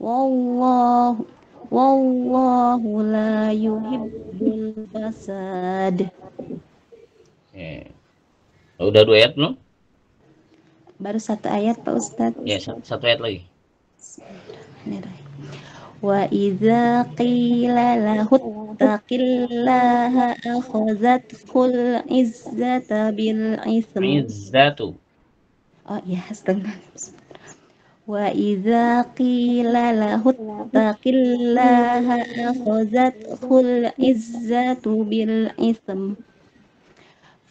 wallahu wallahu la yuhibbul fasad. Udah 2 ayat belum? Baru 1 ayat Pak Ustadz. Ya, 1 ayat lagi. Wa idza qila lahu ittaqillaha akhadhatkul izzata bil ism. Izzatu. Oh iya, astagfirullah. Wa idza qila lahu ittaqillaha akhadhatkul izzatu bil ism.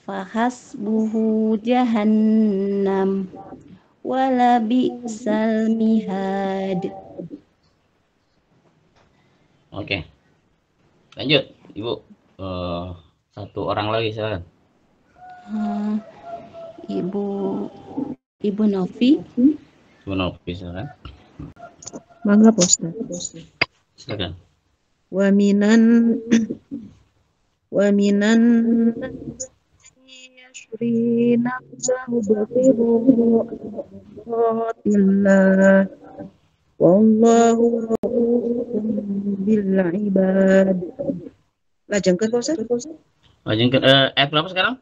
Fahasbuhu jahannam wala bi'sal mihad. Oke. Lanjut, Ibu. Satu orang lagi silakan. Ibu Novi. Ibu Novi silakan. Mangga Pak Ustaz. Silakan. Wa minan yashri nafsahu bighayrillah wallahu raufun bil ibad. Lajengkeun Pak Ustaz. Lajengkeun ayat berapa sekarang?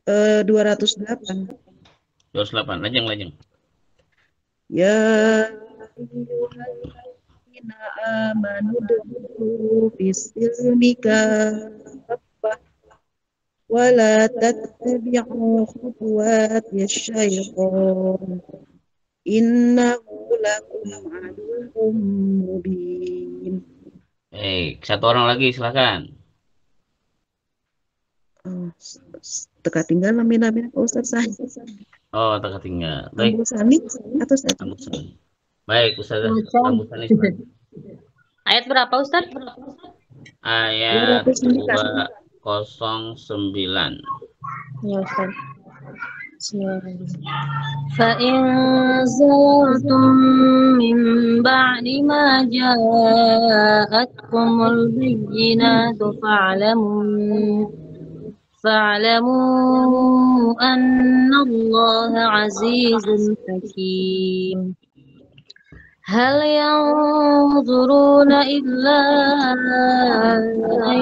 208. 208. Lajeng. Ya ayyuhalladzina amanu dkhulu fis-silmi kaffah wa la tattabi'u khutuwatis syaitan innahu lakum aduwwum mubin. Satu orang lagi silakan. Teka tinggal amin Pak Ustaz saya. Oh, teka tinggal. Baik. Ambu Sani atau saya? Ambu Sani. Baik, Ustaz. Ambu Sani. Ayat berapa Ustaz? Ayat 209. Ya Ustaz. فإن زللتم من بعد ما جاءتكم البينات فاعلموا أن الله عزيز حكيم هل ينظرون إلا أن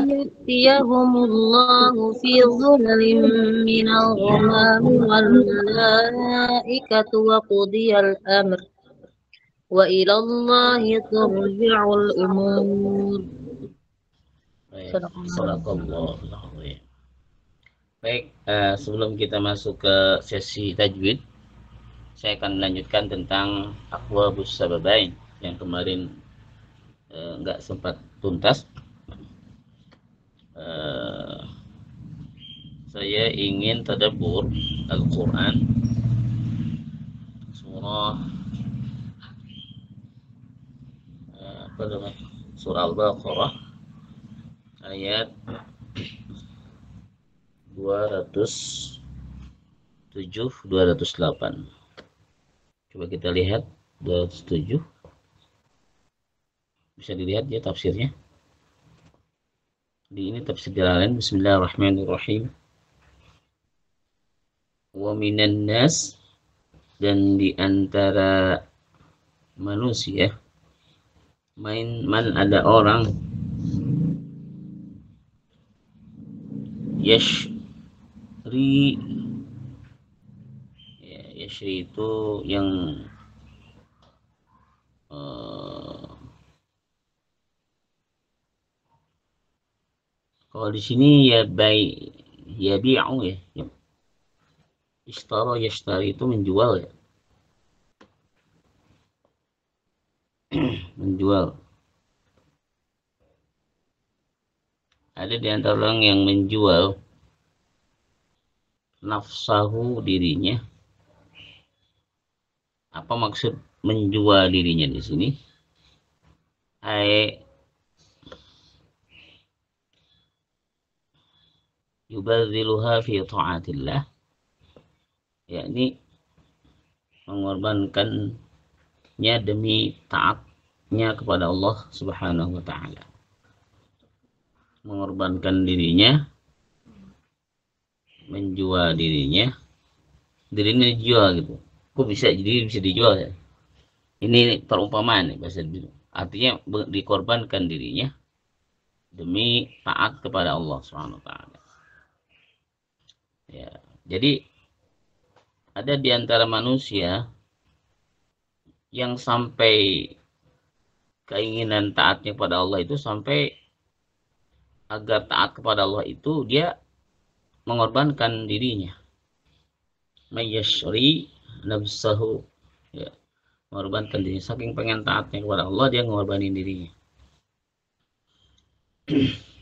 يأتيهم الله في ظلل من الغمام والملائكة وقضي الأمر وإلى الله ترجع الأمور. Baik, sebelum kita masuk ke sesi tajwid, saya akan melanjutkan tentang aqwabus sababain yang kemarin nggak sempat tuntas. Saya ingin tadabbur Al-Quran surah Al-Baqarah ayat 207-208. Coba kita lihat 207. Bisa dilihat ya tafsirnya. Di ini tafsir Jalalain. Bismillahirrahmanirrahim. Wa minan nas, dan di antara manusia, man ada orang, yashri itu yang kalau di sini ya bi'u ya. Ishtara yashtari itu menjual ya. Menjual. Ada di antara orang yang menjual nafsahu, dirinya. Apa maksud menjual dirinya di sini? Yubadziluha fi ta'atillah, yakni mengorbankan hidupnya demi taatnya kepada Allah Subhanahu wa taala. Mengorbankan dirinya, menjual dirinya dijual gitu. Kok bisa dijual ya? Ini perumpamaan nih bahasa dulu. Artinya dikorbankan dirinya demi taat kepada Allah Subhanahu wa taala. Ya, jadi ada di antara manusia yang sampai keinginan taatnya kepada Allah itu sampai agar taat kepada Allah itu dia mengorbankan dirinya. Mayyashri nafsahu, ya, mengorbankan dirinya. Saking pengen taatnya kepada Allah, dia mengorbankan dirinya.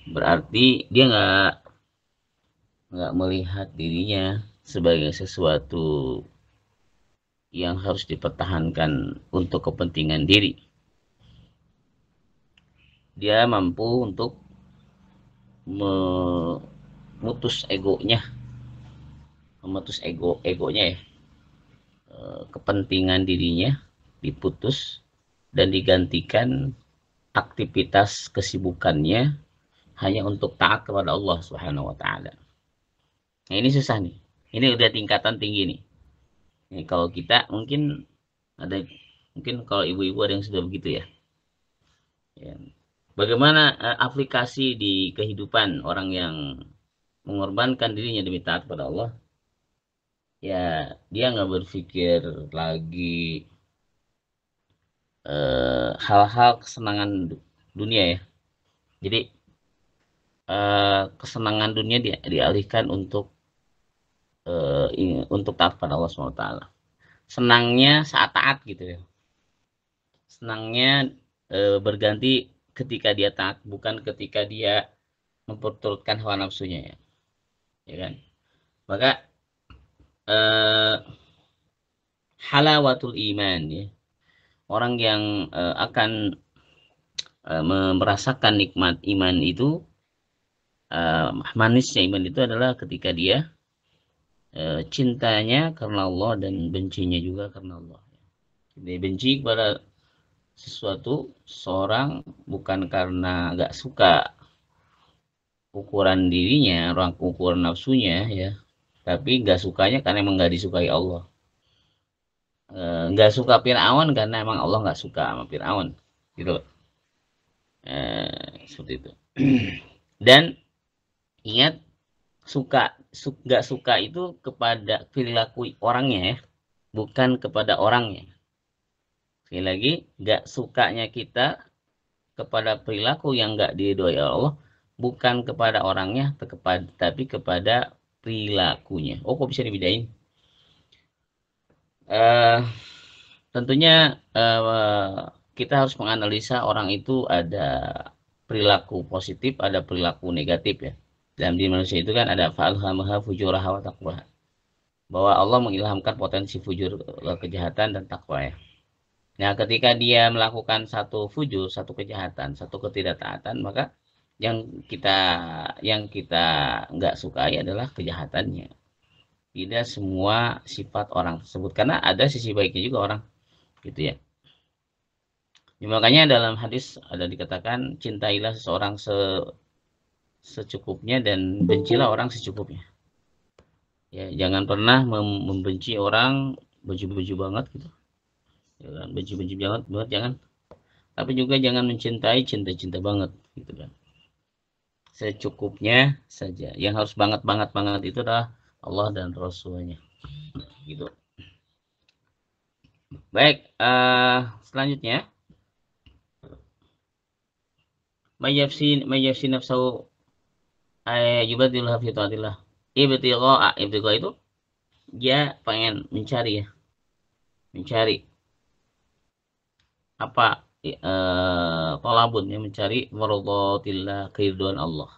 Berarti dia nggak melihat dirinya sebagai sesuatu yang harus dipertahankan untuk kepentingan diri. Dia mampu untuk memutus egonya, ya, kepentingan dirinya diputus dan digantikan aktivitas kesibukannya hanya untuk taat kepada Allah Subhanahu wa taala. Nah, ini susah nih. Ini udah tingkatan tinggi nih. Nih, kalau kita mungkin kalau ibu-ibu ada yang sudah begitu ya. Bagaimana aplikasi di kehidupan orang yang mengorbankan dirinya demi taat kepada Allah? Ya, dia nggak berpikir lagi hal-hal kesenangan dunia ya. Jadi kesenangan dunia dialihkan untuk taat pada Allah SWT. Senangnya saat taat gitu ya. Senangnya berganti ketika dia taat, bukan ketika dia memperturutkan hawa nafsunya ya. Ya kan? Maka halawatul iman ya. Orang yang akan merasakan nikmat iman itu, manisnya iman itu adalah ketika dia cintanya karena Allah dan bencinya juga karena Allah. Dia benci kepada seorang bukan karena gak suka ukuran dirinya, ukuran nafsunya ya, tapi gak sukanya karena emang gak disukai Allah. Gak suka Fir'aun karena emang Allah gak suka sama Fir'aun gitu. Seperti itu. Dan ingat, gak suka itu kepada perilaku orangnya ya, bukan kepada orangnya. Sekali lagi, gak sukanya kita kepada perilaku yang gak diridhoi Allah, bukan kepada orangnya, tapi kepada perilakunya. Oh, kok bisa dibedain? Tentunya kita harus menganalisa orang itu ada perilaku positif, ada perilaku negatif ya. Dalam diri manusia itu kan ada fa'alhamaha fujuraha wa taqwa. Bahwa Allah mengilhamkan potensi fujur, kejahatan dan takwa ya. Nah, ketika dia melakukan satu fujur, satu kejahatan, satu ketidaktaatan, maka yang kita nggak sukai adalah kejahatannya. Tidak semua sifat orang tersebut, karena ada sisi baiknya juga orang, gitu ya. Makanya dalam hadis ada dikatakan, cintailah seseorang secukupnya dan bencilah orang secukupnya. Ya, jangan pernah membenci orang benci-benci banget gitu. Jangan benci-benci banget jangan. Tapi juga jangan mencintai cinta-cinta banget gitu kan. Secukupnya saja. Yang harus banget itu adalah Allah dan Rasulnya. Gitu. Baik, selanjutnya Mayyafsi nafsahu yubadilha fi taatillah. Ibtigha itu dia pengen mencari ya. Mencari apa? Talabun ya, mencari maradhatillah, keridhaan Allah.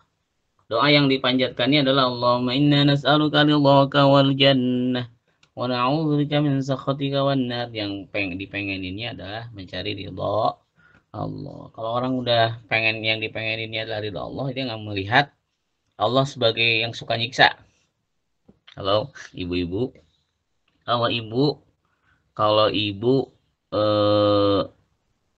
Doa yang dipanjatkannya adalah Allahumma inna nas'aluka ridhaka wal jannah wa na'udzubika min sakhatika wan nar. Yang dipengeninnya adalah mencari ridha Allah. Kalau orang udah pengen, yang dipengeninnya adalah ridha Allah, dia nggak melihat Allah sebagai yang suka nyiksa. Halo ibu-ibu, kalau ibu eh,